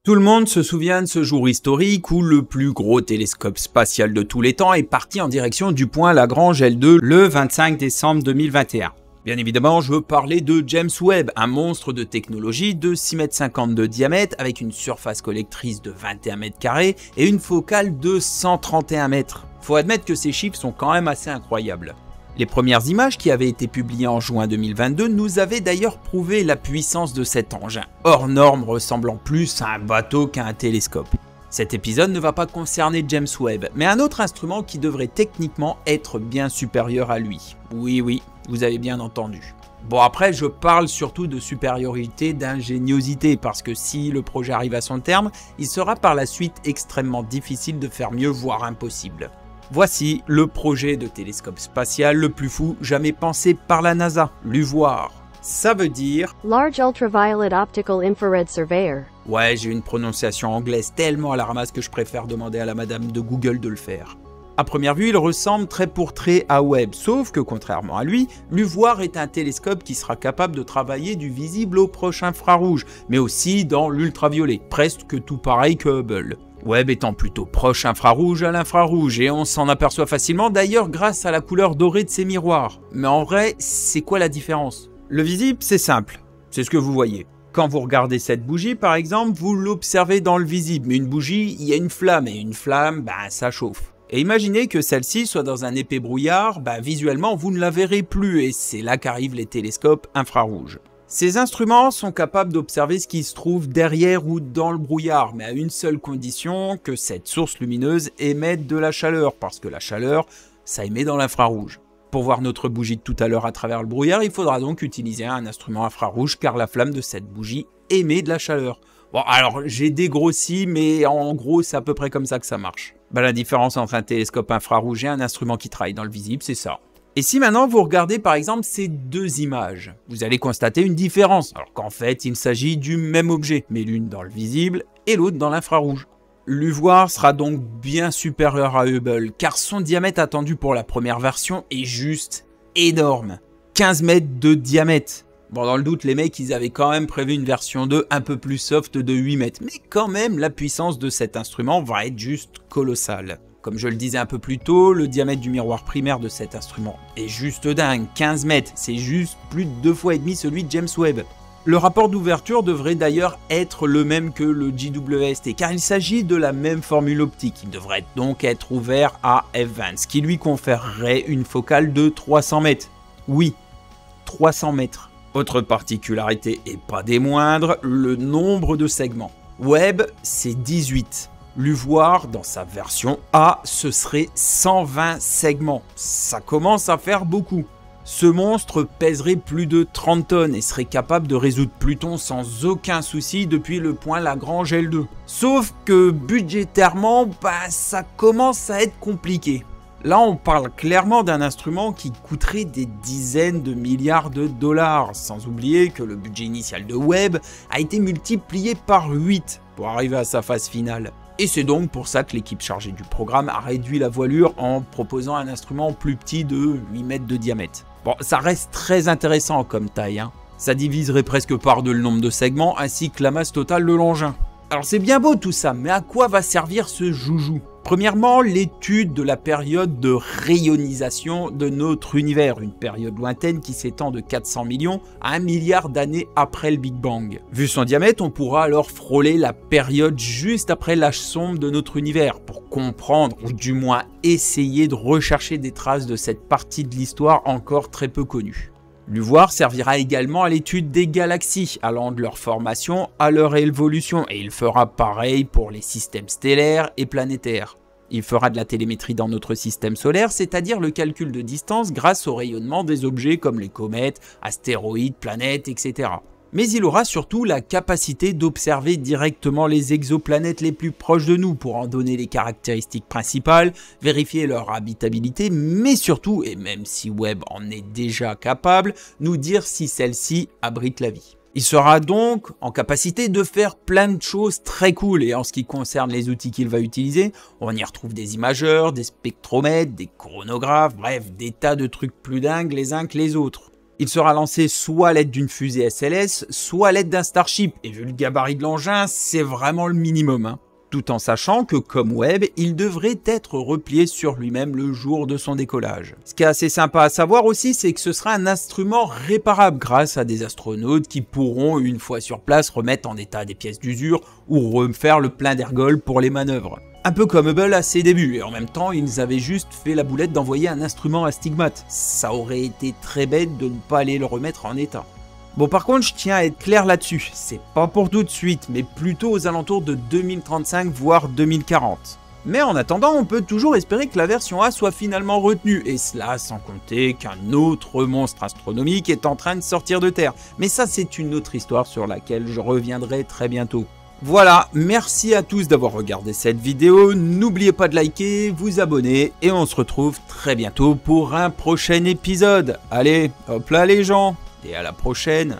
Tout le monde se souvient de ce jour historique où le plus gros télescope spatial de tous les temps est parti en direction du point Lagrange L2 le 25 décembre 2021. Bien évidemment, je veux parler de James Webb, un monstre de technologie de 6,50 m de diamètre avec une surface collectrice de 21 m² et une focale de 131 mètres. Faut admettre que ces chiffres sont quand même assez incroyables. Les premières images qui avaient été publiées en juin 2022 nous avaient d'ailleurs prouvé la puissance de cet engin, hors norme ressemblant plus à un bateau qu'à un télescope. Cet épisode ne va pas concerner James Webb, mais un autre instrument qui devrait techniquement être bien supérieur à lui. Oui, vous avez bien entendu. Bon, après je parle surtout de supériorité d'ingéniosité, parce que si le projet arrive à son terme, il sera par la suite extrêmement difficile de faire mieux, voire impossible. Voici le projet de télescope spatial le plus fou jamais pensé par la NASA, LUVOIR. Ça veut dire Large Ultraviolet Optical Infrared Surveyor. Ouais, j'ai une prononciation anglaise tellement à la ramasse que je préfère demander à la madame de Google de le faire. À première vue, il ressemble trait pour trait à Webb, sauf que contrairement à lui, LUVOIR est un télescope qui sera capable de travailler du visible au proche infrarouge, mais aussi dans l'ultraviolet, presque tout pareil que Hubble. Webb étant plutôt proche infrarouge à l'infrarouge, et on s'en aperçoit facilement d'ailleurs grâce à la couleur dorée de ses miroirs. Mais en vrai, c'est quoi la différence? Le visible, c'est simple, c'est ce que vous voyez. Quand vous regardez cette bougie par exemple, vous l'observez dans le visible, mais une bougie, il y a une flamme, et une flamme, ça chauffe. Et imaginez que celle-ci soit dans un épais brouillard, visuellement vous ne la verrez plus, et c'est là qu'arrivent les télescopes infrarouges. Ces instruments sont capables d'observer ce qui se trouve derrière ou dans le brouillard, mais à une seule condition, que cette source lumineuse émette de la chaleur, parce que la chaleur, ça émet dans l'infrarouge. Pour voir notre bougie de tout à l'heure à travers le brouillard, il faudra donc utiliser un instrument infrarouge, car la flamme de cette bougie émet de la chaleur. Bon, alors j'ai dégrossi, mais en gros c'est à peu près comme ça que ça marche. La différence entre un télescope infrarouge et un instrument qui travaille dans le visible, c'est ça. Et si maintenant vous regardez par exemple ces deux images, vous allez constater une différence, alors qu'en fait il s'agit du même objet, mais l'une dans le visible et l'autre dans l'infrarouge. LUVOIR sera donc bien supérieur à Hubble, car son diamètre attendu pour la première version est juste énorme. 15 mètres de diamètre. Bon, dans le doute, les mecs, ils avaient quand même prévu une version 2 un peu plus soft de 8 mètres, mais quand même, la puissance de cet instrument va être juste colossale. Comme je le disais un peu plus tôt, le diamètre du miroir primaire de cet instrument est juste dingue, 15 mètres, c'est juste plus de 2,5 fois celui de James Webb. Le rapport d'ouverture devrait d'ailleurs être le même que le JWST, car il s'agit de la même formule optique. Il devrait donc être ouvert à f20, ce qui lui conférerait une focale de 300 mètres. Oui, 300 mètres. Autre particularité, et pas des moindres, le nombre de segments. Webb, c'est 18. LUVOIR, dans sa version A, ce serait 120 segments. Ça commence à faire beaucoup. Ce monstre pèserait plus de 30 tonnes et serait capable de résoudre Pluton sans aucun souci depuis le point Lagrange L2. Sauf que budgétairement, ça commence à être compliqué. Là, on parle clairement d'un instrument qui coûterait des dizaines de milliards de dollars, sans oublier que le budget initial de Webb a été multiplié par 8 pour arriver à sa phase finale. Et c'est donc pour ça que l'équipe chargée du programme a réduit la voilure en proposant un instrument plus petit de 8 mètres de diamètre. Bon, ça reste très intéressant comme taille, Ça diviserait presque par deux le nombre de segments ainsi que la masse totale de l'engin. Alors c'est bien beau tout ça, mais à quoi va servir ce joujou? Premièrement, l'étude de la période de rayonisation de notre univers, une période lointaine qui s'étend de 400 millions à 1 milliard d'années après le Big Bang. Vu son diamètre, on pourra alors frôler la période juste après l'âge sombre de notre univers pour comprendre, ou du moins essayer de rechercher des traces de cette partie de l'histoire encore très peu connue. LUVOIR servira également à l'étude des galaxies, allant de leur formation à leur évolution, et il fera pareil pour les systèmes stellaires et planétaires. Il fera de la télémétrie dans notre système solaire, c'est-à-dire le calcul de distance grâce au rayonnement des objets comme les comètes, astéroïdes, planètes, etc. Mais il aura surtout la capacité d'observer directement les exoplanètes les plus proches de nous pour en donner les caractéristiques principales, vérifier leur habitabilité, mais surtout, et même si Webb en est déjà capable, nous dire si celle-ci abrite la vie. Il sera donc en capacité de faire plein de choses très cool, et en ce qui concerne les outils qu'il va utiliser, on y retrouve des imageurs, des spectromètres, des chronographes, bref, des tas de trucs plus dingues les uns que les autres. Il sera lancé soit à l'aide d'une fusée SLS, soit à l'aide d'un Starship, et vu le gabarit de l'engin, c'est vraiment le minimum, hein. Tout en sachant que, comme Webb, il devrait être replié sur lui-même le jour de son décollage. Ce qui est assez sympa à savoir aussi, c'est que ce sera un instrument réparable grâce à des astronautes qui pourront, une fois sur place, remettre en état des pièces d'usure ou refaire le plein d'ergols pour les manœuvres. Un peu comme Hubble à ses débuts, et en même temps, ils avaient juste fait la boulette d'envoyer un instrument à stigmate. Ça aurait été très bête de ne pas aller le remettre en état. Bon, par contre, je tiens à être clair là-dessus, c'est pas pour tout de suite, mais plutôt aux alentours de 2035 voire 2040. Mais en attendant, on peut toujours espérer que la version A soit finalement retenue, et cela sans compter qu'un autre monstre astronomique est en train de sortir de Terre. Mais ça, c'est une autre histoire sur laquelle je reviendrai très bientôt. Voilà, merci à tous d'avoir regardé cette vidéo, n'oubliez pas de liker, vous abonner, et on se retrouve très bientôt pour un prochain épisode. Allez, hop là les gens, et à la prochaine.